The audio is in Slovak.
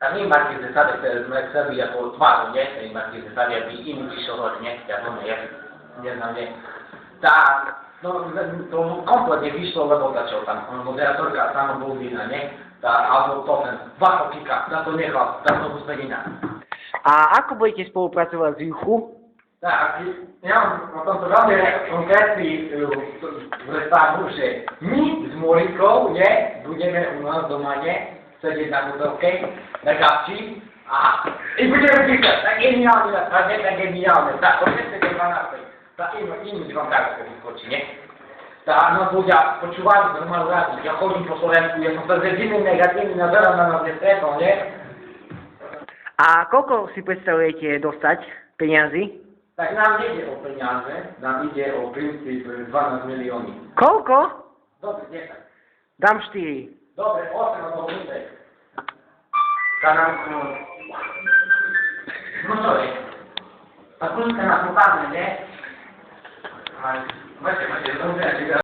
Tak nie Marquez de Sade, jak Serbia jako twarzą, nie? I Marquez de Sade jakby im pisze, nie? Wiadomo, nie znam, nie? Tak, no to kompletnie wyszło, lebo zaczął tam, moderatorka sama był wina, nie? Ta, albo potem, dwa kopika, za to nechal, za to hospodina. A ako budete spolupracovať s Juchu? Tak, ja mam tomto veľmi konkrétny predstavu, že my s Morikou, nie, budeme u nás doma, nie, sedieť na budovke, na gabči i budeme písať, tak geniálne, tak geniálne, tak o 10:12, tak im vám tak vyskočí, nie? Tak nás ľudia počúvajú normálnu rádiu, ja chodím po Slovensku, ja som sa s jediným negatívnym názorom na nás nestretol, nie? A koľko si predstavujete dostať peniazy? Tak nám nejde o peniaze, nám ide o princíp 12 milióny. Koľko? Dobre, 10. Dám 4. Dobre, 8 alebo 10. Za nám... No to je. Tak ľudská na spotáme, nie? Máte,